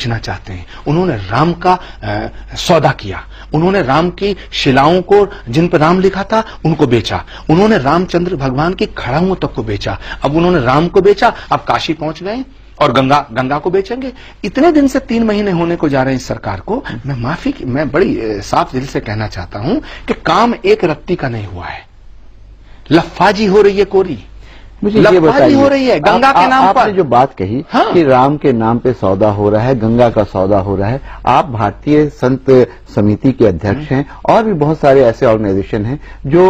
बेचना चाहते हैं। उन्होंने राम का सौदा किया, उन्होंने राम की शिलाओं को, जिन पर राम लिखा था, उनको बेचा। उन्होंने रामचंद्र भगवान की खड़ाओं तक को बेचा। अब उन्होंने राम को बेचा, अब काशी पहुंच गए और गंगा को बेचेंगे। इतने दिन से 3 महीने होने को जा रहे हैं इस सरकार को। मैं बड़ी साफ दिल से कहना चाहता हूं कि काम एक रत्ती का नहीं हुआ है। लफ्फाजी हो रही है कोरी, मुझे ये बताइए, हो रही है गंगा के नाम पर। आपने जो बात कही कि राम के नाम पे सौदा हो रहा है, गंगा का सौदा हो रहा है। आप भारतीय संत समिति के अध्यक्ष हैं और भी बहुत सारे ऐसे ऑर्गेनाइजेशन हैं जो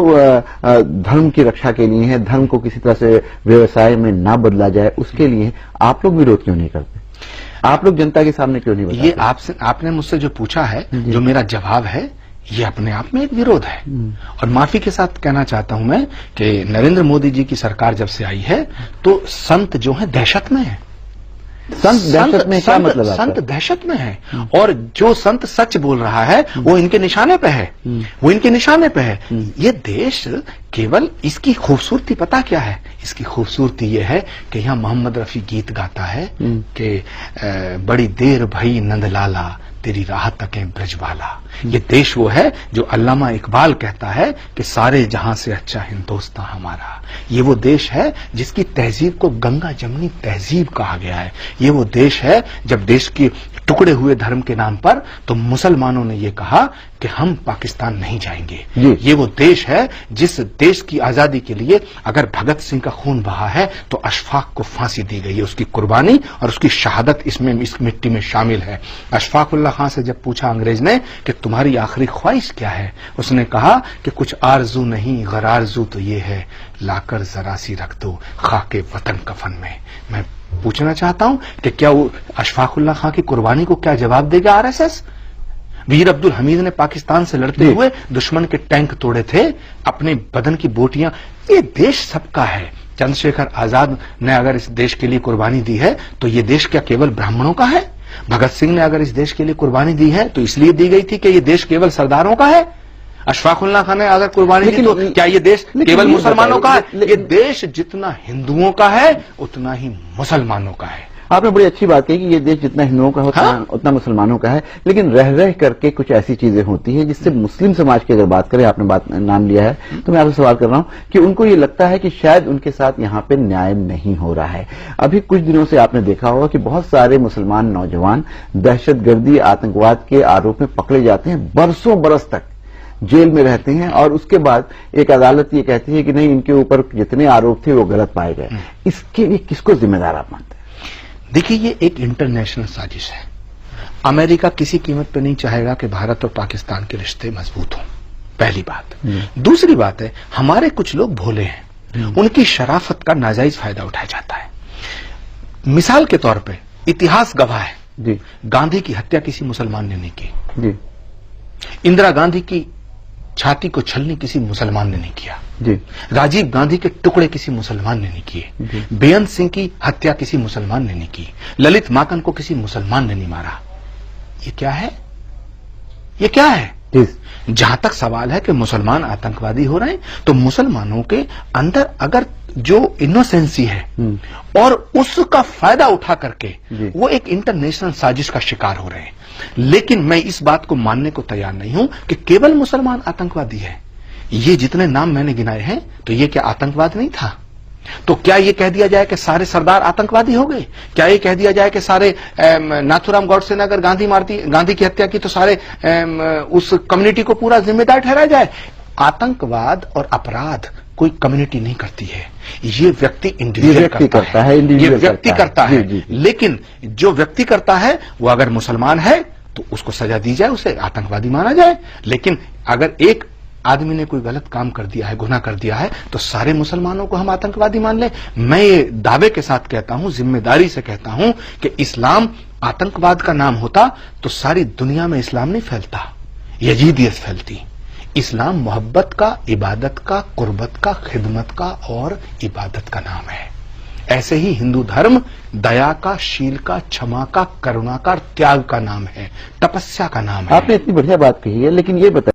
धर्म की रक्षा के लिए है, धर्म को किसी तरह से व्यवसाय में ना बदला जाए उसके लिए। आप लोग विरोध क्यों नहीं करते? आप लोग जनता के सामने क्यों नहीं बताते? ये आपने मुझसे जो पूछा है, जो मेरा जवाब है, ये अपने आप में एक विरोध है। और माफी के साथ कहना चाहता हूं मैं कि नरेंद्र मोदी जी की सरकार जब से आई है तो संत जो है दहशत में है। संत दहशत में क्या मतलब? संत दहशत में है और जो संत सच बोल रहा है वो इनके निशाने पे है, वो इनके निशाने पे है। ये देश केवल, इसकी खूबसूरती पता क्या है? इसकी खूबसूरती ये है कि यहाँ मोहम्मद रफी गीत गाता है कि बड़ी देर भई नंदलाला तेरी राह तकें ब्रजवाला। ये देश वो है जो अल्लामा इकबाल कहता है कि सारे जहां से अच्छा हिंदुस्तान हमारा। ये वो देश है जिसकी तहजीब को गंगा जमनी तहजीब कहा गया है। ये वो देश है जब देश के टुकड़े हुए धर्म के नाम पर तो मुसलमानों ने ये कहा कि हम पाकिस्तान नहीं जाएंगे। ये वो देश है जिस देश की आजादी के लिए अगर भगत सिंह का खून बहा है तो अशफाक को फांसी दी गई है। उसकी कुर्बानी और उसकी शहादत इसमें, इस मिट्टी में शामिल है। अशफाक उल्लाह खां से जब पूछा अंग्रेज ने कि तुम्हारी आखिरी ख्वाहिश क्या है, उसने कहा कि कुछ आरजू नहीं, गरारजू तो ये है, लाकर जरा सी रख दो खाके वतन कफन में। मैं पूछना चाहता हूं कि क्या वो अशफाक उल्लाह खां की कुर्बानी को क्या जवाब देगा आरएसएस? वीर अब्दुल हमीद ने पाकिस्तान से लड़ते हुए दुश्मन के टैंक तोड़े थे, अपने बदन की बोटियां। ये देश सबका है। चंद्रशेखर आजाद ने अगर इस देश के लिए कुर्बानी दी है तो ये देश क्या केवल ब्राह्मणों का है? भगत सिंह ने अगर इस देश के लिए कुर्बानी दी है तो इसलिए दी गई थी कि ये देश केवल सरदारों का है? अशफाक उल्लाह खान ने अगर कुर्बानी दी तो क्या ये देश केवल मुसलमानों का है? ये देश जितना हिंदुओं का है उतना ही मुसलमानों का है। आपने बड़ी अच्छी बात कही कि ये देश जितना हिंदुओं का होता है उतना मुसलमानों का है, लेकिन रह रह करके कुछ ऐसी चीजें होती हैं जिससे मुस्लिम समाज की अगर बात करें, आपने नाम लिया है तो मैं आपसे सवाल कर रहा हूं कि उनको ये लगता है कि शायद उनके साथ यहां पे न्याय नहीं हो रहा है। अभी कुछ दिनों से आपने देखा होगा कि बहुत सारे मुसलमान नौजवान दहशतगर्दी, आतंकवाद के आरोप में पकड़े जाते हैं, बरसों बरस तक जेल में रहते हैं और उसके बाद एक अदालत ये कहती है कि नहीं, इनके ऊपर जितने आरोप थे वो गलत पाए गए। इसके लिए किसको जिम्मेदार आप मानते हैं? देखिए, ये एक इंटरनेशनल साजिश है। अमेरिका किसी कीमत पर नहीं चाहेगा कि भारत और पाकिस्तान के रिश्ते मजबूत हों, पहली बात। दूसरी बात है, हमारे कुछ लोग भोले हैं, उनकी शराफत का नाजायज फायदा उठाया जाता है। मिसाल के तौर पे इतिहास गवाह है, गांधी की हत्या किसी मुसलमान ने नहीं की। इंदिरा गांधी की छाती को छलनी किसी मुसलमान ने नहीं किया। राजीव गांधी के टुकड़े किसी मुसलमान ने नहीं किए। बेअंत सिंह की हत्या किसी मुसलमान ने नहीं की। ललित माकन को किसी मुसलमान ने नहीं मारा। ये क्या है? ये क्या है? जहां तक सवाल है कि मुसलमान आतंकवादी हो रहे हैं, तो मुसलमानों के अंदर अगर जो इनोसेंसी है और उसका फायदा उठा करके वो एक इंटरनेशनल साजिश का शिकार हो रहे हैं। लेकिन मैं इस बात को मानने को तैयार नहीं हूं कि केवल मुसलमान आतंकवादी है। ये जितने नाम मैंने गिनाए हैं, तो ये क्या आतंकवाद नहीं था? तो क्या ये कह दिया जाए कि सारे सरदार आतंकवादी हो गए? क्या ये कह दिया जाए कि सारे नाथुराम गॉडसे ने अगर गांधी की हत्या की तो सारे उस कम्युनिटी को पूरा जिम्मेदार ठहराया जाए? आतंकवाद और अपराध कोई कम्युनिटी नहीं करती है, ये व्यक्ति इंडिविजुअल करता है। ये व्यक्ति करता है। लेकिन जो व्यक्ति करता है वो अगर मुसलमान है तो उसको सजा दी जाए, उसे आतंकवादी माना जाए। लेकिन अगर एक आदमी ने कोई गलत काम कर दिया है, गुनाह कर दिया है, तो सारे मुसलमानों को हम आतंकवादी मान लें? मैं ये दावे के साथ कहता हूं, जिम्मेदारी से कहता हूं कि इस्लाम आतंकवाद का नाम होता तो सारी दुनिया में इस्लाम नहीं फैलता, यजीदियत फैलती। इस्लाम मोहब्बत का, इबादत का, कुर्बत का, खिदमत का और इबादत का नाम है। ऐसे ही हिंदू धर्म दया का, शील का, क्षमा का, करुणा का, त्याग का नाम है, तपस्या का नाम है। आपने इतनी बढ़िया बात कही है, लेकिन ये बताइए